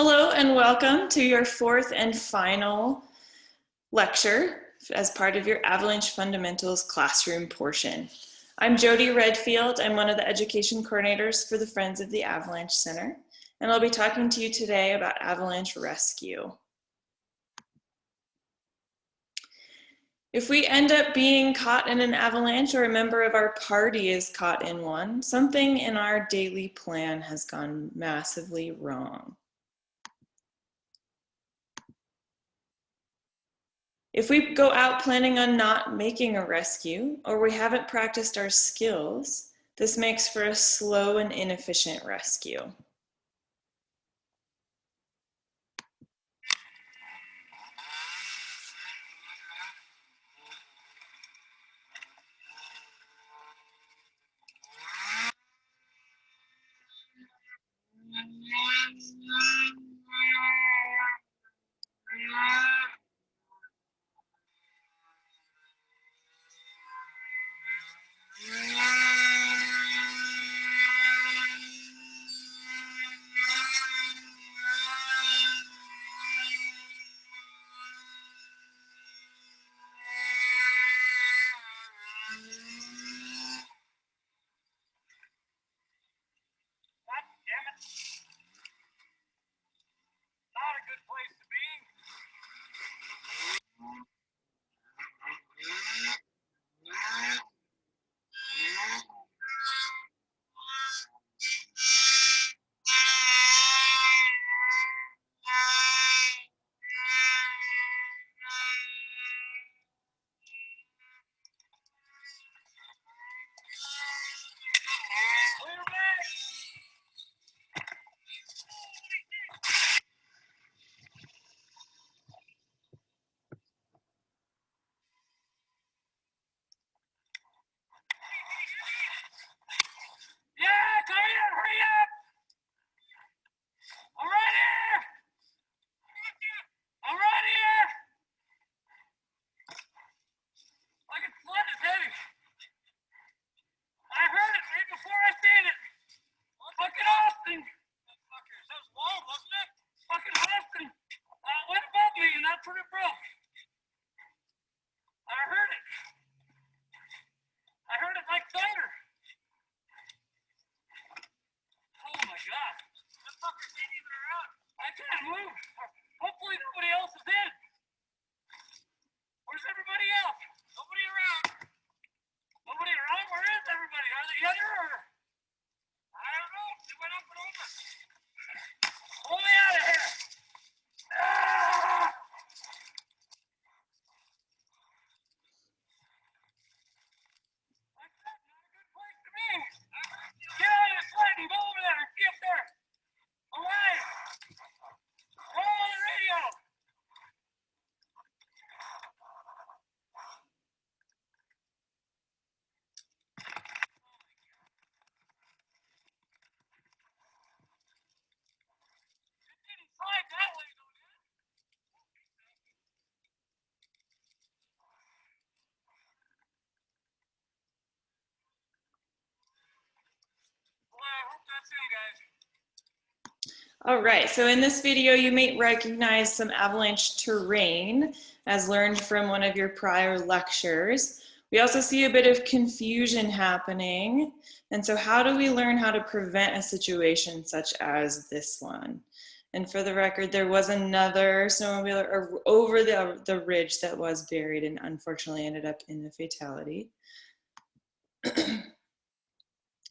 Hello and welcome to your fourth and final lecture as part of your Avalanche Fundamentals classroom portion. I'm Jodi Redfield. I'm one of the education coordinators for the Friends of the Avalanche Center, and I'll be talking to you today about Avalanche Rescue. If we end up being caught in an avalanche or a member of our party is caught in one, something in our daily plan has gone massively wrong. If we go out planning on not making a rescue, or we haven't practiced our skills, this makes for a slow and inefficient rescue. All right, so in this video, you may recognize some avalanche terrain as learned from one of your prior lectures. We also see a bit of confusion happening. And so how do we learn how to prevent a situation such as this one? And for the record, there was another snowmobiler over the ridge that was buried and unfortunately ended up in a fatality.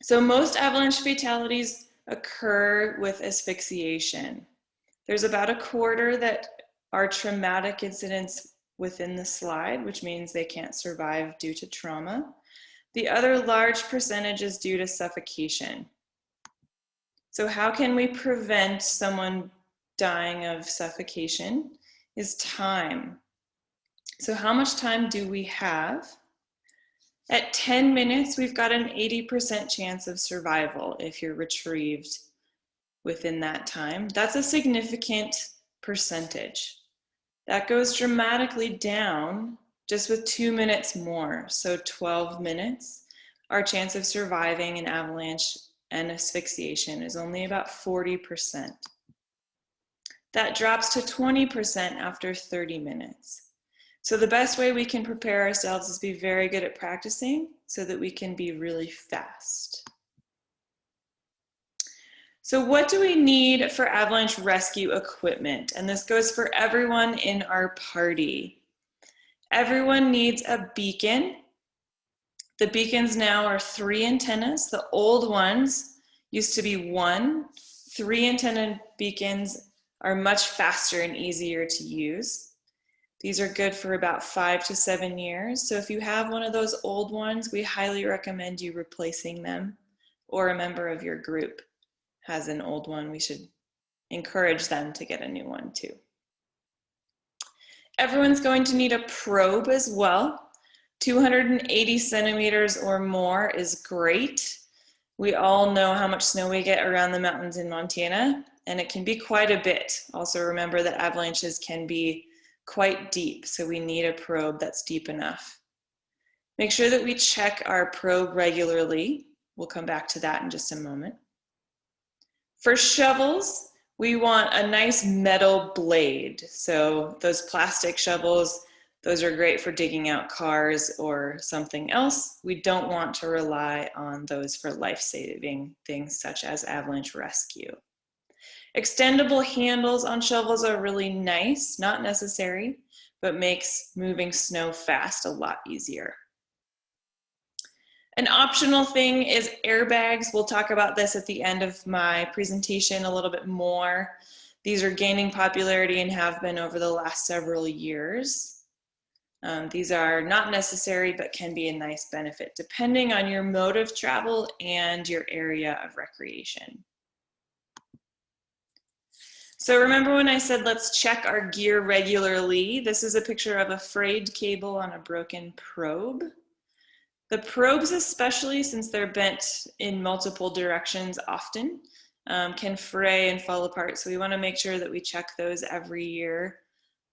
So most avalanche fatalities occur with asphyxiation. There's about a quarter that are traumatic incidents within the slide, which means they can't survive due to trauma. The other large percentage is due to suffocation. So how can we prevent someone dying of suffocation? Is time. So how much time do we have? At 10 minutes, we've got an 80% chance of survival if you're retrieved within that time. That's a significant percentage. That goes dramatically down just with 2 minutes more. So 12 minutes, our chance of surviving an avalanche and asphyxiation is only about 40%. That drops to 20% after 30 minutes. So the best way we can prepare ourselves is be very good at practicing so that we can be really fast. So what do we need for avalanche rescue equipment? And this goes for everyone in our party. Everyone needs a beacon. The beacons now are 3 antennas. The old ones used to be 1. 3 antenna beacons are much faster and easier to use. These are good for about 5 to 7 years. So if you have one of those old ones, we highly recommend you replacing them, or a member of your group has an old one. We should encourage them to get a new one too. Everyone's going to need a probe as well. 280 centimeters or more is great. We all know how much snow we get around the mountains in Montana, and it can be quite a bit. Also remember that avalanches can be quite deep, so we need a probe that's deep enough. Make sure that we check our probe regularly. We'll come back to that in just a moment. For shovels, we want a nice metal blade. So those plastic shovels, those are great for digging out cars or something else. We don't want to rely on those for life-saving things such as avalanche rescue. Extendable handles on shovels are really nice, not necessary, but makes moving snow fast a lot easier. An optional thing is airbags. We'll talk about this at the end of my presentation a little bit more. These are gaining popularity and have been over the last several years. These are not necessary, but can be a nice benefit depending on your mode of travel and your area of recreation. So remember when I said let's check our gear regularly? This is a picture of a frayed cable on a broken probe. The probes, especially since they're bent in multiple directions often, can fray and fall apart. So we want to make sure that we check those every year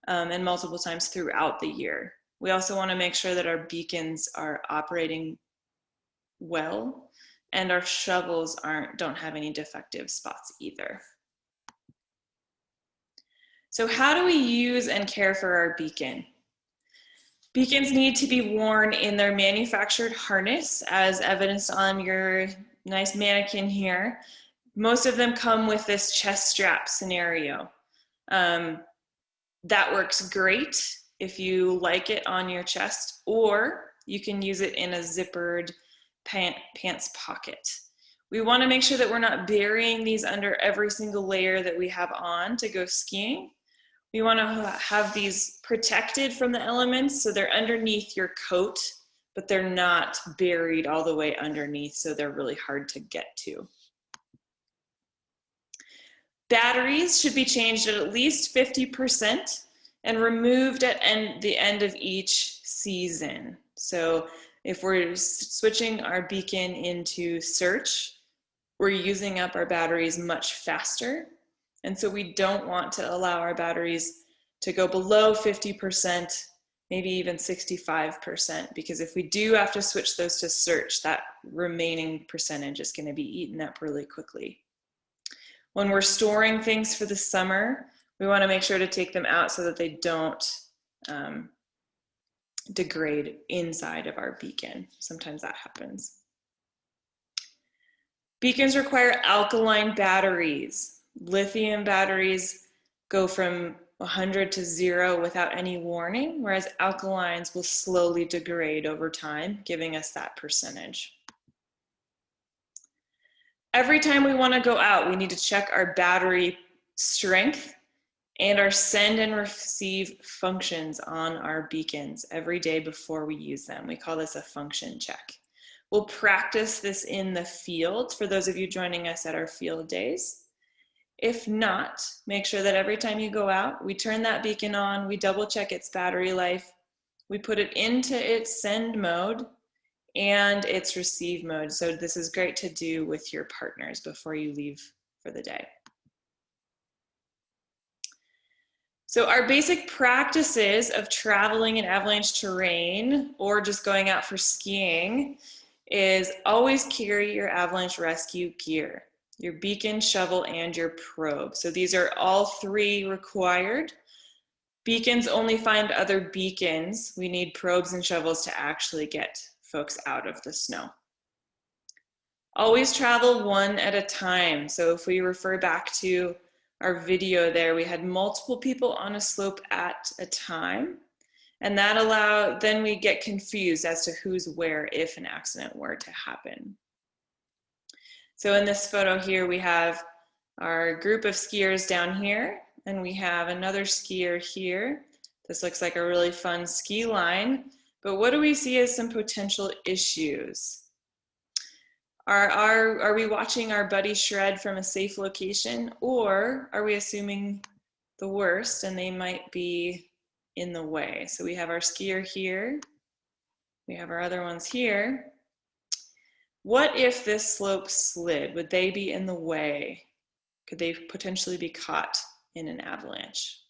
and multiple times throughout the year. We also want to make sure that our beacons are operating well and our shovels don't have any defective spots either. So how do we use and care for our beacon? Beacons need to be worn in their manufactured harness, as evidenced on your nice mannequin here. Most of them come with this chest strap scenario. That works great if you like it on your chest, or you can use it in a zippered pants pocket. We want to make sure that we're not burying these under every single layer that we have on to go skiing. We want to have these protected from the elements, so they're underneath your coat, but they're not buried all the way underneath, so they're really hard to get to. Batteries should be changed at least 50% and removed at the end of each season. So if we're switching our beacon into search, we're using up our batteries much faster. And so we don't want to allow our batteries to go below 50%, maybe even 65%, because if we do have to switch those to search, that remaining percentage is going to be eaten up really quickly. When we're storing things for the summer, we want to make sure to take them out so that they don't degrade inside of our beacon. Sometimes that happens. Beacons require alkaline batteries. Lithium batteries go from 100 to 0 without any warning, whereas alkalines will slowly degrade over time, giving us that percentage. Every time we want to go out, we need to check our battery strength and our send and receive functions on our beacons every day before we use them. We call this a function check. We'll practice this in the field for those of you joining us at our field days. If not, make sure that every time you go out, we turn that beacon on, we double check its battery life, we put it into its send mode and its receive mode. So this is great to do with your partners before you leave for the day. So our basic practices of traveling in avalanche terrain or just going out for skiing is always carry your avalanche rescue gear. your beacon, shovel, and your probe. So these are all three required. Beacons only find other beacons. We need probes and shovels to actually get folks out of the snow. Always travel one at a time. So if we refer back to our video there, we had multiple people on a slope at a time. And that then we get confused as to who's where if an accident were to happen. So in this photo here, we have our group of skiers down here, and we have another skier here. This looks like a really fun ski line, but what do we see as some potential issues? Are we watching our buddy shred from a safe location, or are we assuming the worst and they might be in the way? So we have our skier here, we have our other ones here. What if this slope slid? Would they be in the way? Could they potentially be caught in an avalanche?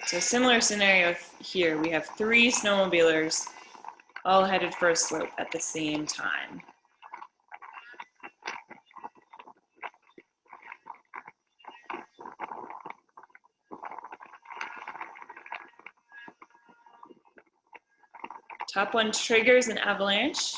So similar scenario here, we have 3 snowmobilers all headed for a slope at the same time. Top one triggers an avalanche.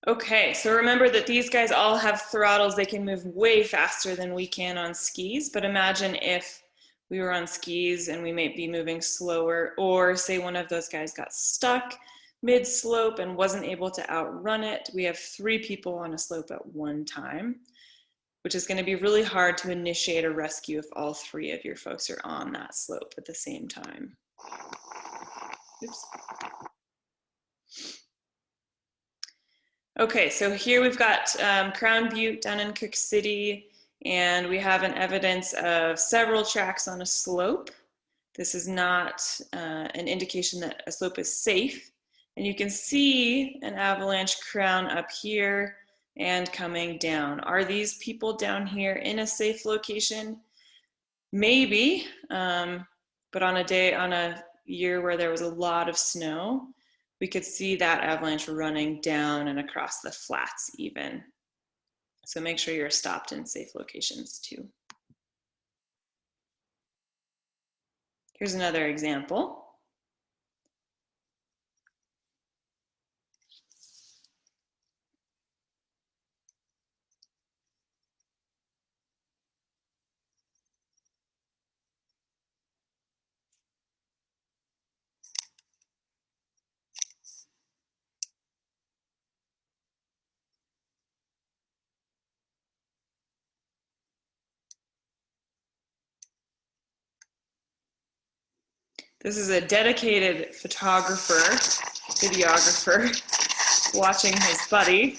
Okay, so remember that these guys all have throttles. They can move way faster than we can on skis, but imagine if we were on skis and we might be moving slower, or say one of those guys got stuck mid-slope and wasn't able to outrun it. We have 3 people on a slope at one time, which is going to be really hard to initiate a rescue if all 3 of your folks are on that slope at the same time. Oops. Okay, so here we've got Crown Butte down in Cook City, and we have an evidence of several tracks on a slope. This is not an indication that a slope is safe. And you can see an avalanche crown up here and coming down. Are these people down here in a safe location? Maybe, but on a year where there was a lot of snow, we could see that avalanche running down and across the flats even. So make sure you're stopped in safe locations too. Here's another example. This is a dedicated photographer, videographer, watching his buddy.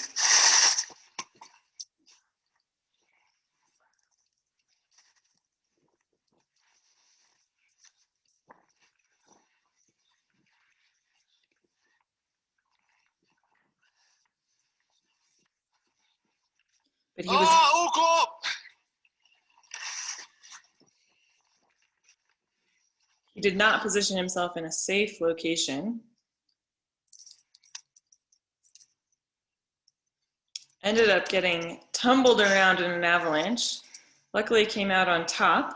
But he did not position himself in a safe location. Ended up getting tumbled around in an avalanche. Luckily came out on top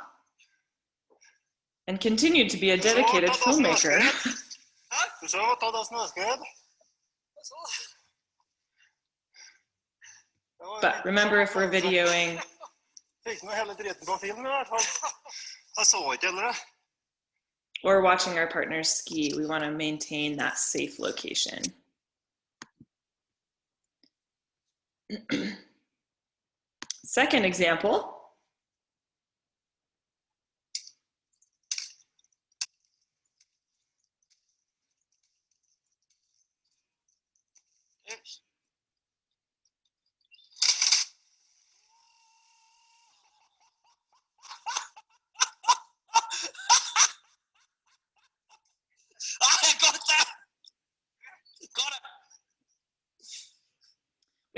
and continued to be a dedicated filmmaker. But remember, if we're videoing or watching our partners ski, we want to maintain that safe location. Second example.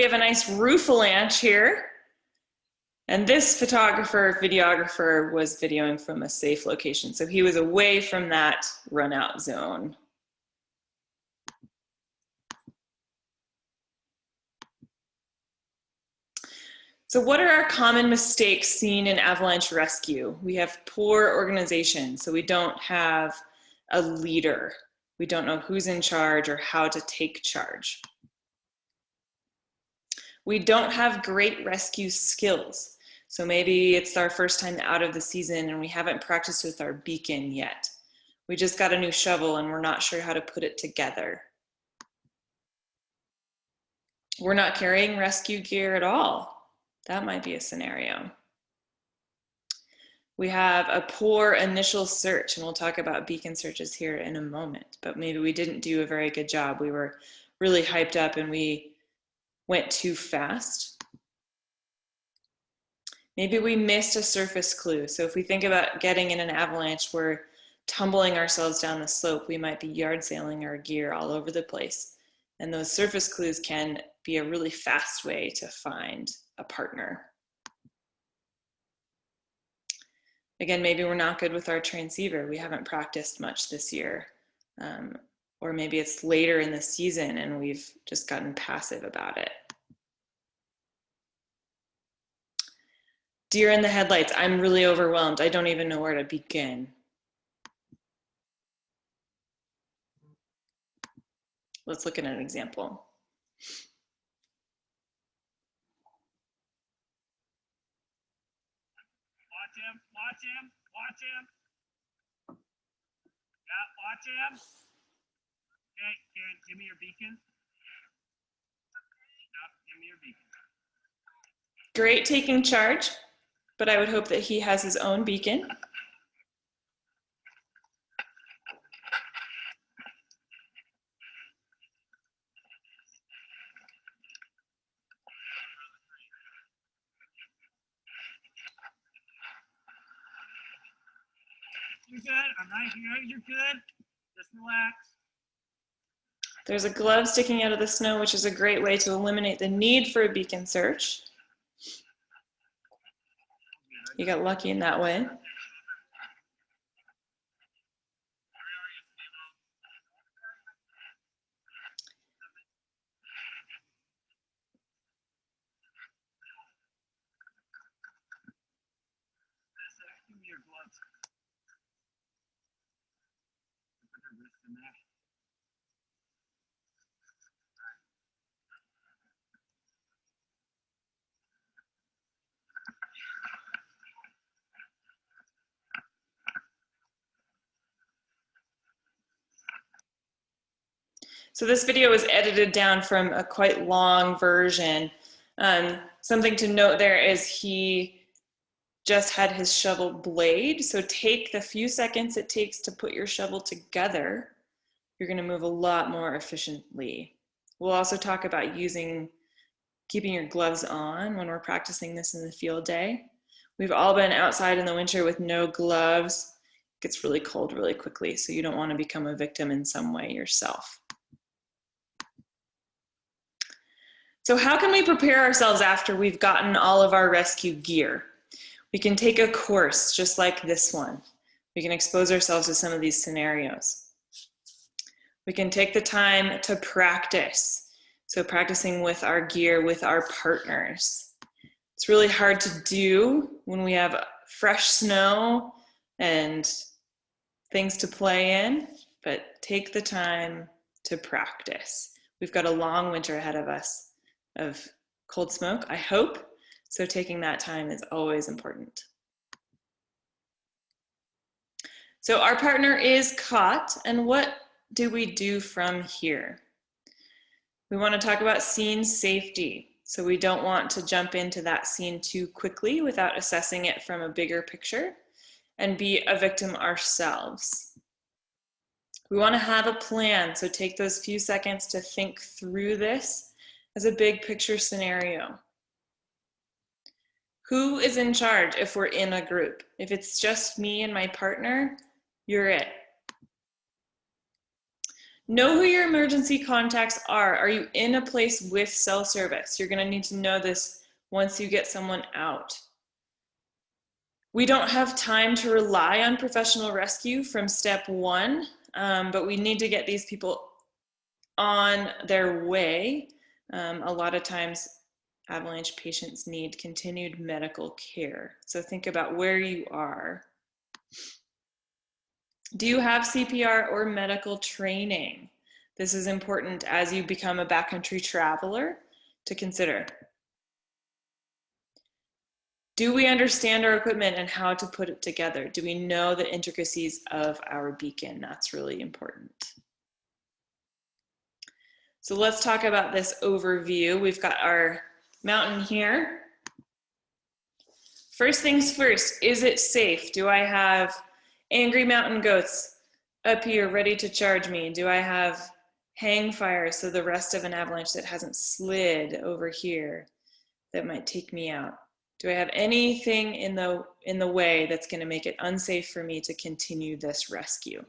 have a nice roof avalanche here. And this photographer, videographer was videoing from a safe location. So he was away from that run out zone. So what are our common mistakes seen in avalanche rescue? We have poor organization. So we don't have a leader. We don't know who's in charge or how to take charge. We don't have great rescue skills. So maybe it's our first time out of the season and we haven't practiced with our beacon yet. We just got a new shovel and we're not sure how to put it together. We're not carrying rescue gear at all. That might be a scenario. We have a poor initial search, and we'll talk about beacon searches here in a moment, but maybe we didn't do a very good job. We were really hyped up and we went too fast. Maybe we missed a surface clue. So if we think about getting in an avalanche, we're tumbling ourselves down the slope. We might be yard sailing our gear all over the place. And those surface clues can be a really fast way to find a partner. Again, maybe we're not good with our transceiver. We haven't practiced much this year. Or maybe it's later in the season and we've just gotten passive about it. Deer in the headlights. I'm really overwhelmed. I don't even know where to begin. Let's look at an example. Watch him, watch him, watch him. Yeah, watch him. Okay, Karen, give me your beacon. Yep, give me your beacon. Great taking charge, but I would hope that he has his own beacon. You're good. I'm right here. You're good. Just relax. There's a glove sticking out of the snow, which is a great way to eliminate the need for a beacon search. You got lucky in that way. Give me your gloves. Put her wrist in there. So this video was edited down from a quite long version. Something to note there is he just had his shovel blade. So take the few seconds it takes to put your shovel together. You're going to move a lot more efficiently. We'll also talk about keeping your gloves on when we're practicing this in the field day. We've all been outside in the winter with no gloves. It gets really cold really quickly, so you don't want to become a victim in some way yourself. So how can we prepare ourselves after we've gotten all of our rescue gear? We can take a course just like this one. We can expose ourselves to some of these scenarios. We can take the time to practice. So practicing with our gear, with our partners. It's really hard to do when we have fresh snow and things to play in, but take the time to practice. We've got a long winter ahead of us of cold smoke, I hope. So taking that time is always important. So our partner is caught, and what do we do from here? We want to talk about scene safety. So we don't want to jump into that scene too quickly without assessing it from a bigger picture and be a victim ourselves. We want to have a plan, so take those few seconds to think through this as a big picture scenario. Who is in charge if we're in a group? If it's just me and my partner, you're it. Know who your emergency contacts are. Are you in a place with cell service? You're going to need to know this once you get someone out. We don't have time to rely on professional rescue from step one, but we need to get these people on their way. A lot of times, avalanche patients need continued medical care. So think about where you are. Do you have CPR or medical training? This is important as you become a backcountry traveler to consider. Do we understand our equipment and how to put it together? Do we know the intricacies of our beacon? That's really important. So let's talk about this overview. We've got our mountain here. First things first, is it safe? Do I have angry mountain goats up here ready to charge me? Do I have hang fire, so the rest of an avalanche that hasn't slid over here that might take me out? Do I have anything in the way that's going to make it unsafe for me to continue this rescue?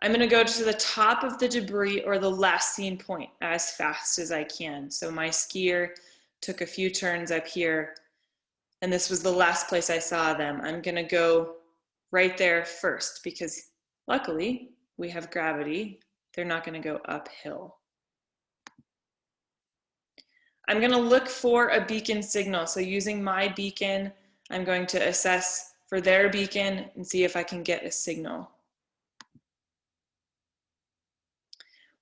I'm going to go to the top of the debris or the last seen point as fast as I can. So my skier took a few turns up here, and this was the last place I saw them. I'm going to go right there first because luckily we have gravity. They're not going to go uphill. I'm going to look for a beacon signal. So using my beacon, I'm going to assess for their beacon and see if I can get a signal.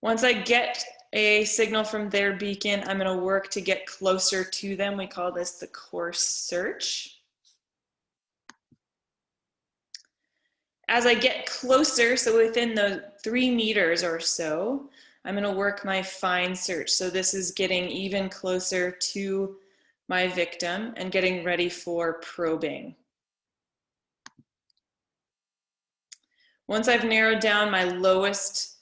Once I get a signal from their beacon, I'm going to work to get closer to them. We call this the course search. As I get closer, so within the 3 meters or so, I'm going to work my fine search. So this is getting even closer to my victim and getting ready for probing. Once I've narrowed down my lowest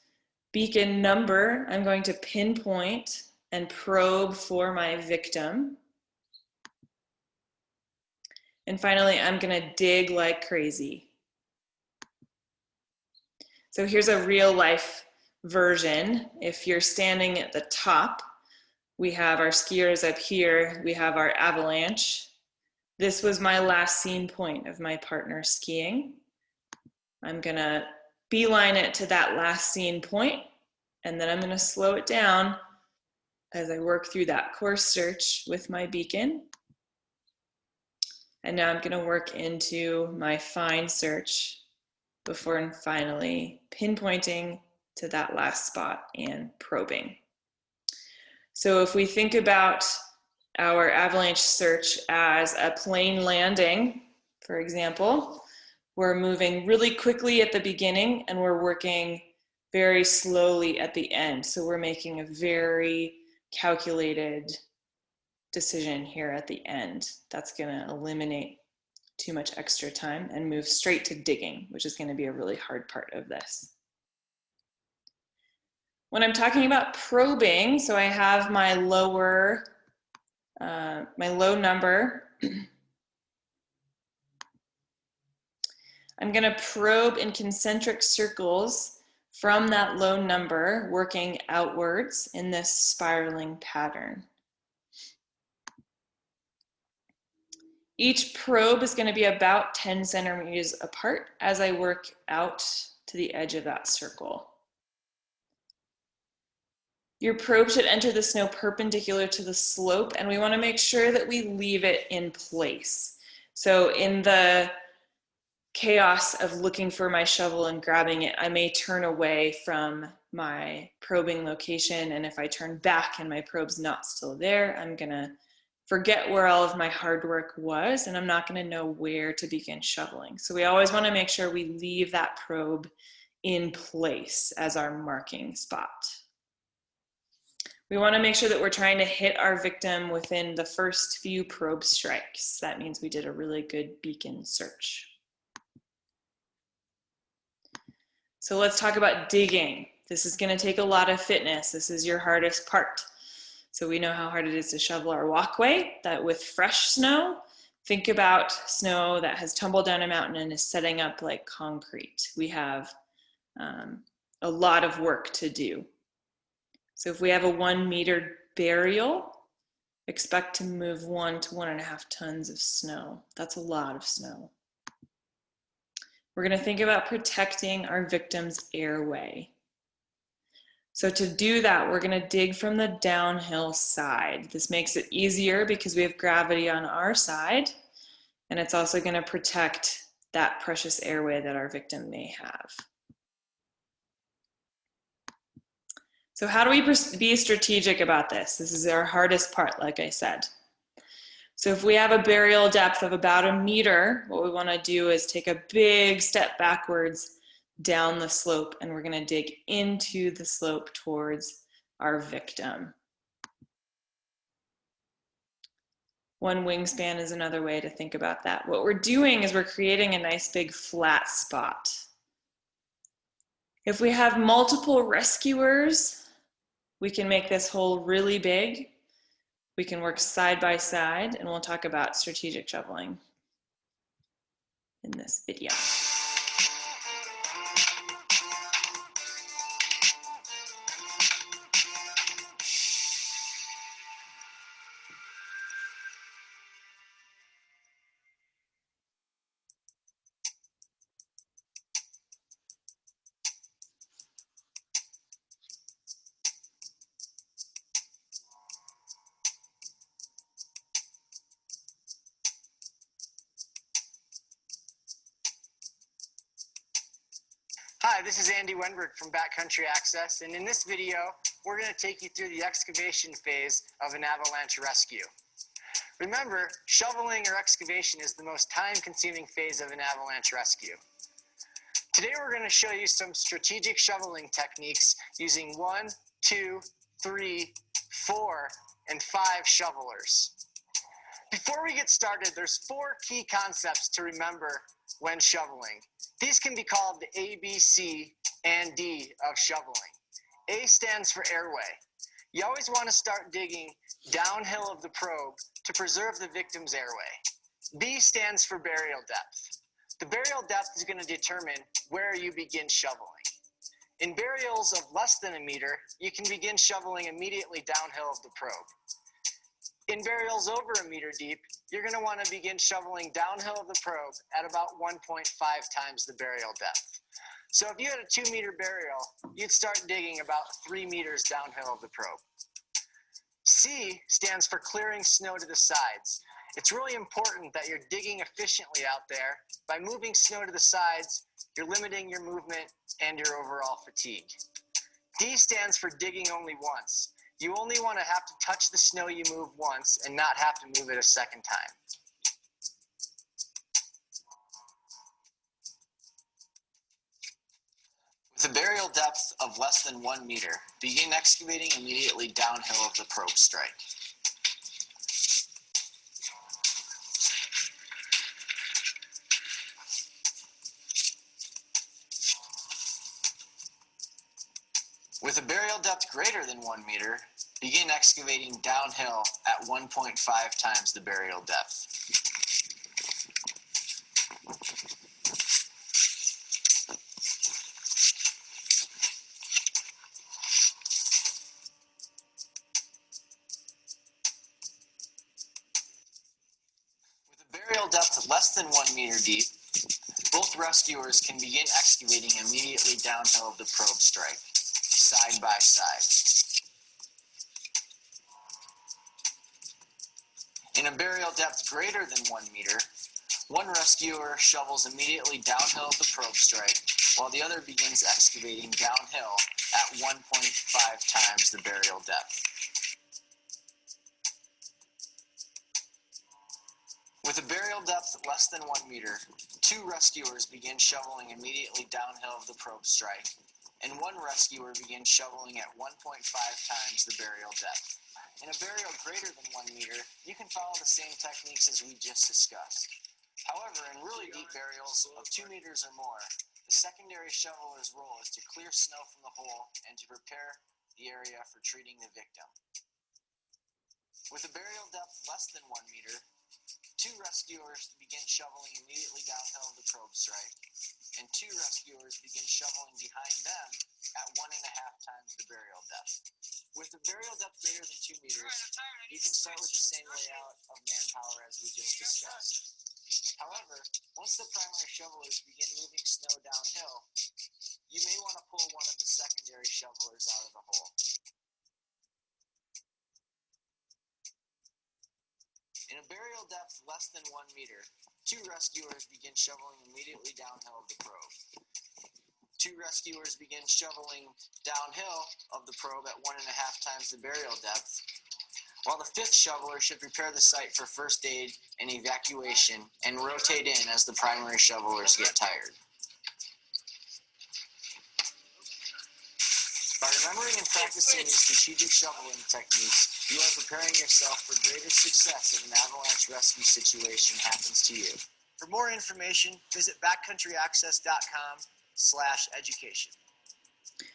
beacon number, I'm going to pinpoint and probe for my victim. And finally, I'm going to dig like crazy. So here's a real life version. If you're standing at the top, we have our skiers up here, we have our avalanche. This was my last seen point of my partner skiing. I'm going to beeline it to that last seen point, and then I'm going to slow it down as I work through that course search with my beacon. And now I'm going to work into my fine search before finally pinpointing to that last spot and probing. So if we think about our avalanche search as a plane landing, for example, we're moving really quickly at the beginning and we're working very slowly at the end. So we're making a very calculated decision here at the end. That's going to eliminate too much extra time and move straight to digging, which is going to be a really hard part of this. When I'm talking about probing, so I have my low number. I'm going to probe in concentric circles from that low number, working outwards in this spiraling pattern. Each probe is going to be about 10 centimeters apart as I work out to the edge of that circle. Your probe should enter the snow perpendicular to the slope, and we want to make sure that we leave it in place. So in the chaos of looking for my shovel and grabbing it, I may turn away from my probing location, and if I turn back and my probe's not still there, I'm going to forget where all of my hard work was, and I'm not going to know where to begin shoveling. So we always want to make sure we leave that probe in place as our marking spot. We want to make sure that we're trying to hit our victim within the first few probe strikes. That means we did a really good beacon search. So let's talk about digging. This is going to take a lot of fitness. This is your hardest part. So we know how hard it is to shovel our walkway, that with fresh snow, think about snow that has tumbled down a mountain and is setting up like concrete. We have a lot of work to do. So if we have a 1 meter burial, expect to move 1 to 1.5 tons of snow. That's a lot of snow. We're going to think about protecting our victim's airway. So to do that, we're going to dig from the downhill side. This makes it easier because we have gravity on our side, and it's also going to protect that precious airway that our victim may have. So how do we be strategic about this? This is our hardest part, like I said. So if we have a burial depth of about 1 meter, what we want to do is take a big step backwards down the slope, and we're going to dig into the slope towards our victim. 1 wingspan is another way to think about that. What we're doing is we're creating a nice big flat spot. If we have multiple rescuers, we can make this hole really big. We can work side by side, and we'll talk about strategic shoveling in this video. Hi, this is Andy Wenberg from Backcountry Access, and in this video, we're going to take you through the excavation phase of an avalanche rescue. Remember, shoveling or excavation is the most time-consuming phase of an avalanche rescue. Today, we're going to show you some strategic shoveling techniques using 1, 2, 3, 4, and 5 shovelers. Before we get started, there's 4 key concepts to remember when shoveling. These can be called the A, B, C, and D of shoveling. A stands for airway. You always want to start digging downhill of the probe to preserve the victim's airway. B stands for burial depth. The burial depth is going to determine where you begin shoveling. In burials of less than 1 meter, you can begin shoveling immediately downhill of the probe. In burials over 1 meter deep, you're going to want to begin shoveling downhill of the probe at about 1.5 times the burial depth. So if you had a 2 meter burial, you'd start digging about 3 meters downhill of the probe. C stands for clearing snow to the sides. It's really important that you're digging efficiently out there. By moving snow to the sides, you're limiting your movement and your overall fatigue. D stands for digging only once. You only want to have to touch the snow you move once and not have to move it a second time. With a burial depth of less than 1 meter, begin excavating immediately downhill of the probe strike. With a burial depth greater than 1 meter, begin excavating downhill at 1.5 times the burial depth. With a burial depth less than 1 meter deep, both rescuers can begin excavating immediately downhill of the probe strike, side by side. In a burial depth greater than 1 meter, one rescuer shovels immediately downhill of the probe strike, while the other begins excavating downhill at 1.5 times the burial depth. With a burial depth less than 1 meter, 2 rescuers begin shoveling immediately downhill of the probe strike, and one rescuer begins shoveling at 1.5 times the burial depth. In a burial greater than 1 meter, you can follow the same techniques as we just discussed. However, in really deep burials of 2 meters or more, the secondary shoveler's role is to clear snow from the hole and to prepare the area for treating the victim. With a burial depth less than 1 meter, 2 rescuers begin shoveling immediately downhill of the probe strike, and 2 rescuers begin shoveling behind them at 1.5 times the burial depth. With a burial depth greater than 2 meters, you can start with the same layout of manpower as we just discussed. However, once the primary shovelers begin moving snow downhill, you may want to pull one of the secondary shovelers out of the hole. In a burial depth less than 1 meter, 2 rescuers begin shoveling immediately downhill of the probe. 2 rescuers begin shoveling downhill of the probe at 1.5 times the burial depth, while the 5th shoveler should prepare the site for first aid and evacuation and rotate in as the primary shovelers get tired. By remembering and practicing these strategic shoveling techniques, you are preparing yourself for greater success if an avalanche rescue situation happens to you. For more information, visit backcountryaccess.com/education.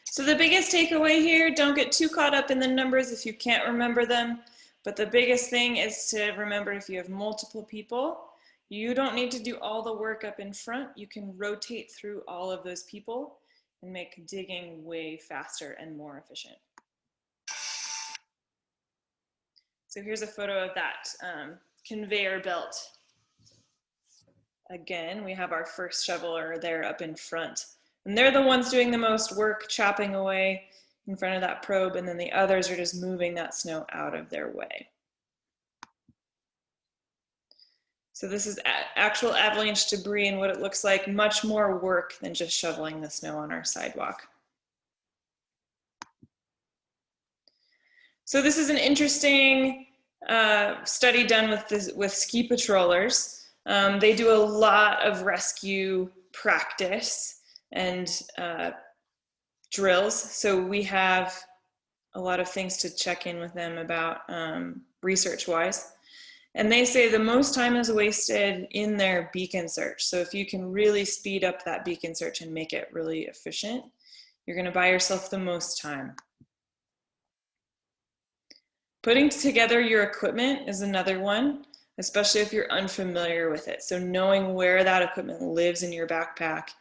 So the biggest takeaway here, don't get too caught up in the numbers if you can't remember them. But the biggest thing is to remember, if you have multiple people, you don't need to do all the work up in front. You can rotate through all of those people and make digging way faster and more efficient. So here's a photo of that conveyor belt. Again, we have our first shoveler there up in front. And they're the ones doing the most work, chopping away in front of that probe, and then the others are just moving that snow out of their way. So this is actual avalanche debris and what it looks like, much more work than just shoveling the snow on our sidewalk. So this is an interesting study done with ski patrollers. They do a lot of rescue practice and drills. So we have a lot of things to check in with them about research-wise. And they say the most time is wasted in their beacon search. So if you can really speed up that beacon search and make it really efficient, you're going to buy yourself the most time. Putting together your equipment is another one, especially if you're unfamiliar with it. So knowing where that equipment lives in your backpack,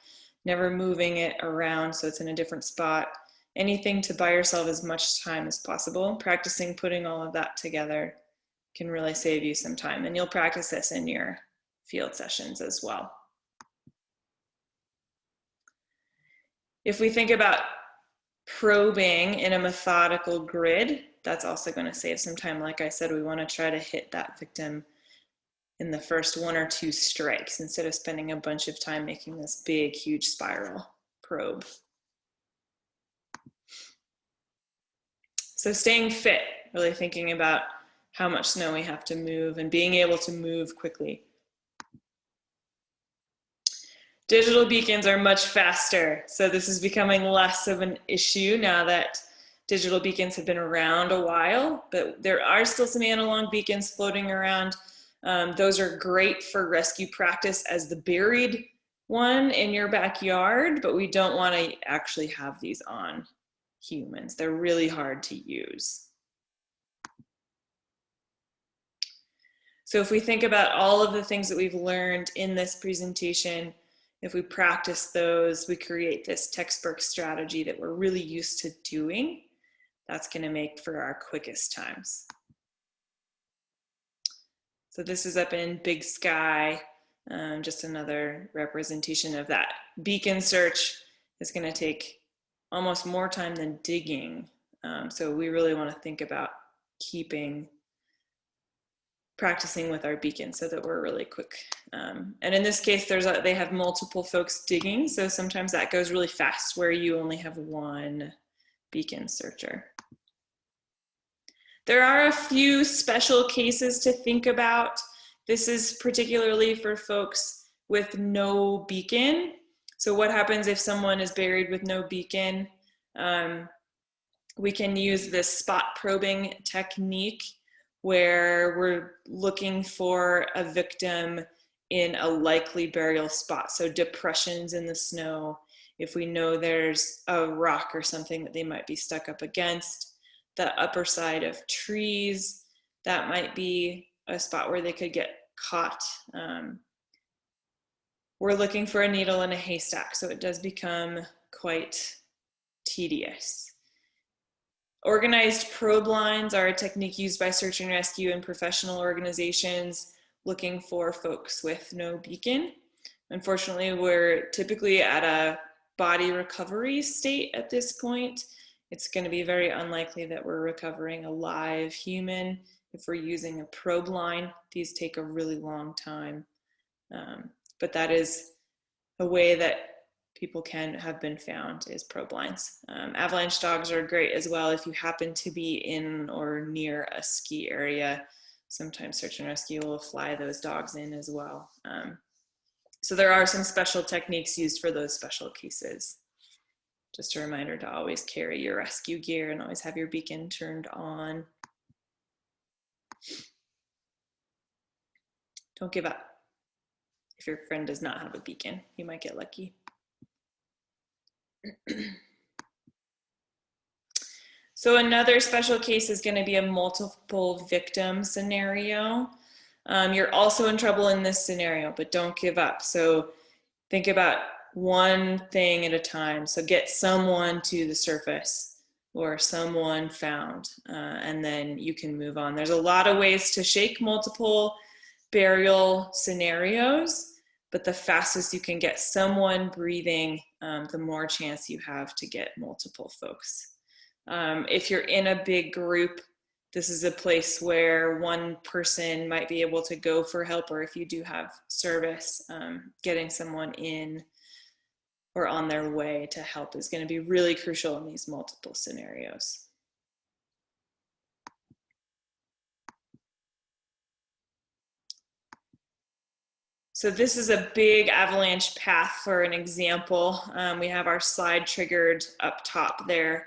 never moving it around so it's in a different spot, anything to buy yourself as much time as possible. Practicing putting all of that together can really save you some time, and you'll practice this in your field sessions as well. If we think about probing in a methodical grid, that's also going to save some time. Like I said, we want to try to hit that victim in the first 1 or 2 strikes instead of spending a bunch of time making this big, huge spiral probe. So staying fit, really thinking about how much snow we have to move and being able to move quickly. Digital beacons are much faster, so this is becoming less of an issue now that digital beacons have been around a while, but there are still some analog beacons floating around. Those are great for rescue practice as the buried one in your backyard, but we don't want to actually have these on humans. They're really hard to use. So if we think about all of the things that we've learned in this presentation, if we practice those, we create this textbook strategy that we're really used to doing. That's going to make for our quickest times. So this is up in Big Sky, just another representation of that. Beacon search is going to take almost more time than digging. So we really want to think about practicing with our beacon so that we're really quick. And in this case, they have multiple folks digging, so sometimes that goes really fast where you only have one beacon searcher. There are a few special cases to think about. This is particularly for folks with no beacon. So what happens if someone is buried with no beacon? We can use this spot probing technique where we're looking for a victim in a likely burial spot. So depressions in the snow, if we know there's a rock or something that they might be stuck up against, the upper side of trees, that might be a spot where they could get caught we're looking for a needle in a haystack, so it does become quite tedious. Organized probe lines are a technique used by search and rescue and professional organizations looking for folks with no beacon. Unfortunately, we're typically at a body recovery state at this point. It's going to be very unlikely that we're recovering a live human if we're using a probe line. These take a really long time, but that is a way that people can have been found is probe lines. Avalanche dogs are great as well if you happen to be in or near a ski area. Sometimes search and rescue will fly those dogs in as well. So there are some special techniques used for those special cases. Just a reminder to always carry your rescue gear and always have your beacon turned on. Don't give up. If your friend does not have a beacon, you might get lucky. So another special case is going to be a multiple victim scenario. You're also in trouble in this scenario, but don't give up. So think about one thing at a time. So get someone to the surface or someone found, and then you can move on. There's a lot of ways to shake multiple burial scenarios, but the fastest you can get someone breathing, the more chance you have to get multiple folks. If you're in a big group, this is a place where one person might be able to go for help, or if you do have service, getting someone in or on their way to help is going to be really crucial in these multiple scenarios. So this is a big avalanche path for an example. We have our slide triggered up top there,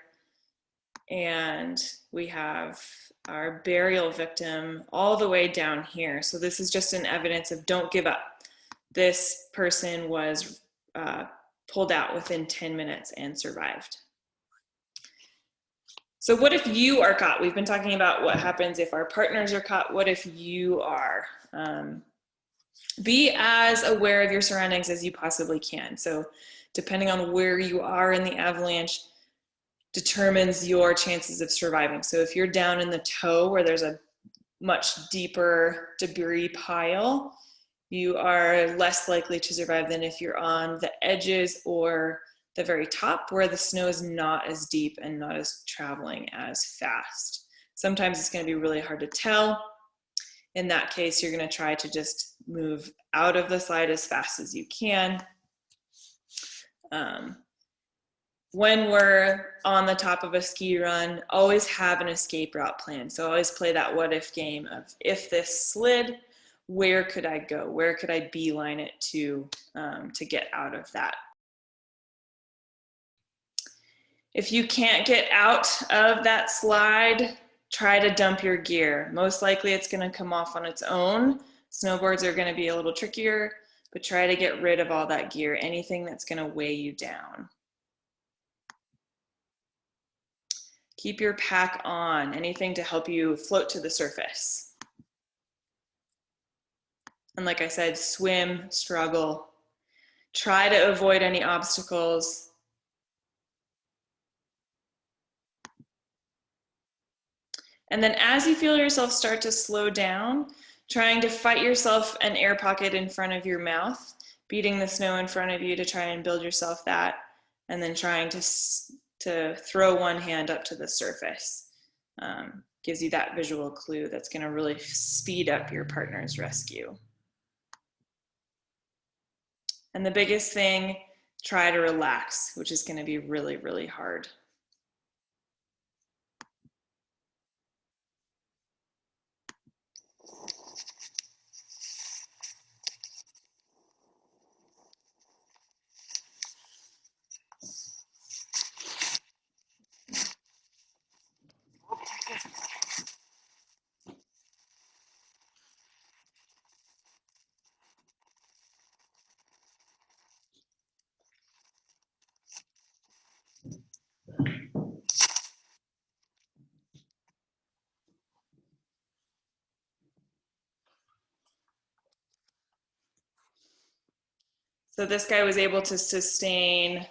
and we have our burial victim all the way down here. So this is just an evidence of don't give up. This person was pulled out within 10 minutes and survived. So what if you are caught? We've been talking about what happens if our partners are caught. What if you are? Be as aware of your surroundings as you possibly can. So depending on where you are in the avalanche determines your chances of surviving. So if you're down in the toe where there's a much deeper debris pile, you are less likely to survive than if you're on the edges or the very top where the snow is not as deep and not as traveling as fast. Sometimes it's going to be really hard to tell. In that case, you're going to try to just move out of the slide as fast as you can. When we're on the top of a ski run, always have an escape route plan. So always play that what if game of, if this slid, where could I go? Where could I beeline it to get out of that? If you can't get out of that slide, try to dump your gear. Most likely it's going to come off on its own. Snowboards are going to be a little trickier, but try to get rid of all that gear, anything that's going to weigh you down. Keep your pack on, anything to help you float to the surface. And like I said, swim, struggle. Try to avoid any obstacles. And then as you feel yourself start to slow down, trying to fight yourself an air pocket in front of your mouth, beating the snow in front of you to try and build yourself that, and then trying to throw one hand up to the surface. Gives you that visual clue that's going to really speed up your partner's rescue. And the biggest thing, try to relax, which is going to be really, really hard. So this guy was able to sustain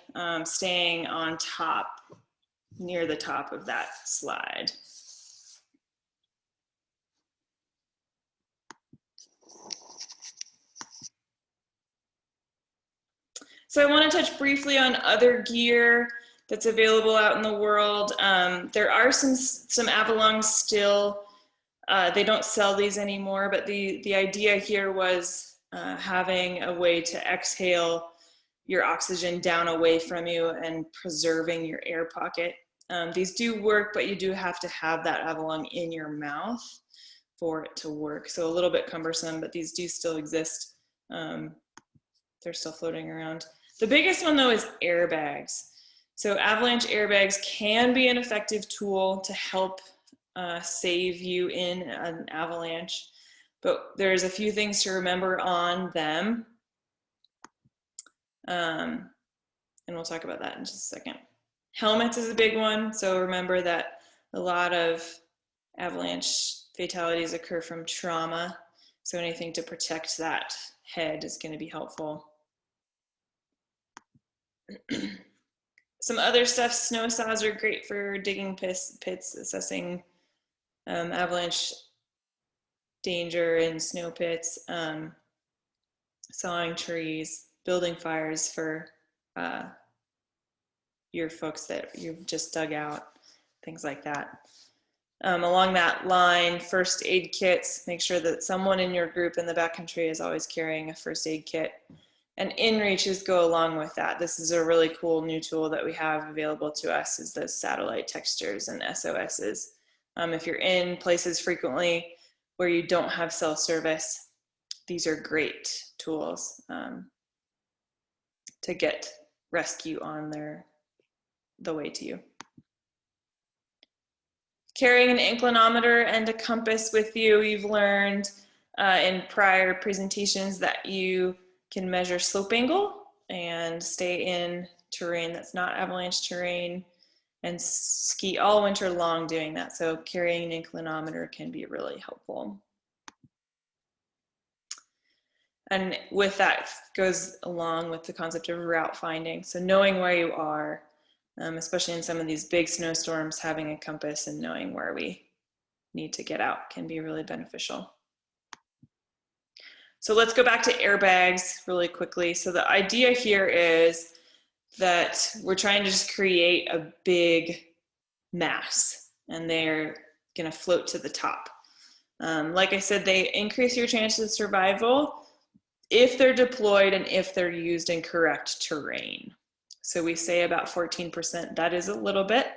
staying on top, near the top of that slide. So I want to touch briefly on other gear that's available out in the world. There are some Avalanche still. They don't sell these anymore, but the idea here was having a way to exhale your oxygen down away from you and preserving your air pocket. These do work, but you do have to have that Avalanche in your mouth for it to work. So a little bit cumbersome, but these do still exist. They're still floating around. The biggest one though is airbags. So Avalanche airbags can be an effective tool to help save you in an avalanche, but there's a few things to remember on them. And we'll talk about that in just a second. Helmets is a big one. So remember that a lot of avalanche fatalities occur from trauma. So anything to protect that head is going to be helpful. Some other stuff, snow saws are great for digging pits, assessing avalanche danger in snow pits, sawing trees, building fires for your folks that you've just dug out, things like that. Along that line, first aid kits, make sure that someone in your group in the backcountry is always carrying a first aid kit. And in-reaches go along with that. This is a really cool new tool that we have available to us, is those satellite textures and SOSs. If you're in places frequently where you don't have cell service, these are great tools to get rescue on the way to you. Carrying an inclinometer and a compass with you. You've learned in prior presentations that you can measure slope angle and stay in terrain that's not avalanche terrain and ski all winter long doing that. So carrying an inclinometer can be really helpful. And with that goes along with the concept of route finding. So knowing where you are, especially in some of these big snowstorms, having a compass and knowing where we need to get out can be really beneficial. So let's go back to airbags really quickly. So the idea here is that we're trying to just create a big mass and they're gonna float to the top. Like I said, they increase your chances of survival if they're deployed and if they're used in correct terrain. So we say about 14%, that is a little bit.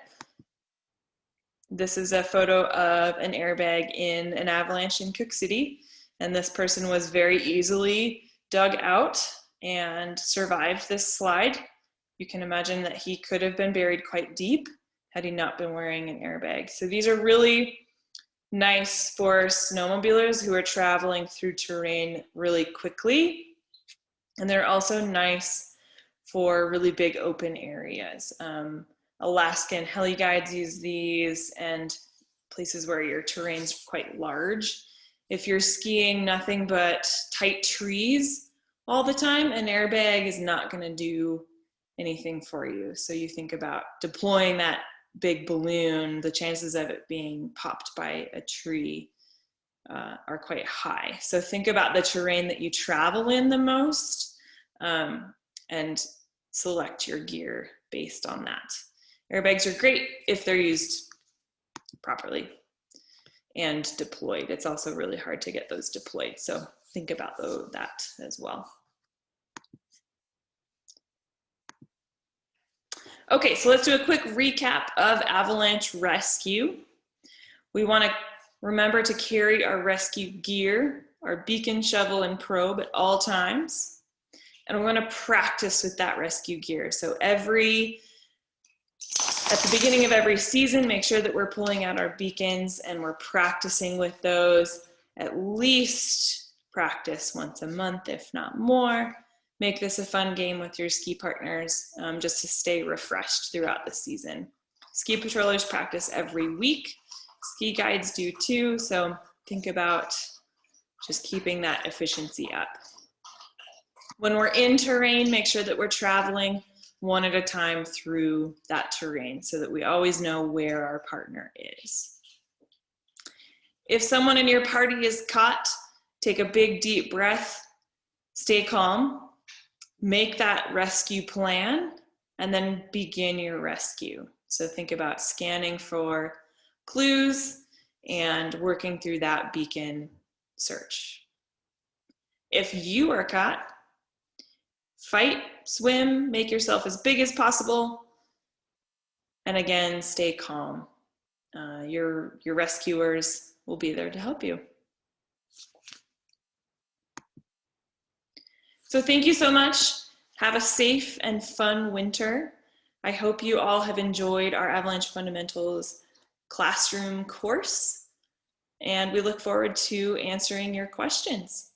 This is a photo of an airbag in an avalanche in Cook City. And this person was very easily dug out and survived this slide. You can imagine that he could have been buried quite deep had he not been wearing an airbag. So these are really nice for snowmobilers who are traveling through terrain really quickly. And they're also nice for really big open areas. Alaskan heli guides use these and places where your terrain's quite large. If you're skiing nothing but tight trees all the time, an airbag is not going to do anything for you. So you think about deploying that big balloon, the chances of it being popped by a tree are quite high. So think about the terrain that you travel in the most and select your gear based on that. Airbags are great if they're used properly and deployed. It's also really hard to get those deployed. So think about that as well. Okay, so let's do a quick recap of Avalanche Rescue. We want to remember to carry our rescue gear, our beacon, shovel, and probe at all times. And we're going to practice with that rescue gear. So at the beginning of every season, make sure that we're pulling out our beacons and we're practicing with those. At least practice once a month, if not more. Make this a fun game with your ski partners just to stay refreshed throughout the season. Ski patrollers practice every week. Ski guides do too, so think about just keeping that efficiency up. When we're in terrain, make sure that we're traveling one at a time through that terrain so that we always know where our partner is. If someone in your party is caught, take a big deep breath, stay calm, make that rescue plan, and then begin your rescue. So think about scanning for clues and working through that beacon search. If you are caught, fight, swim, make yourself as big as possible, and again, stay calm. Your rescuers will be there to help you. So thank you so much. Have a safe and fun winter. I hope you all have enjoyed our Avalanche Fundamentals classroom course, and we look forward to answering your questions.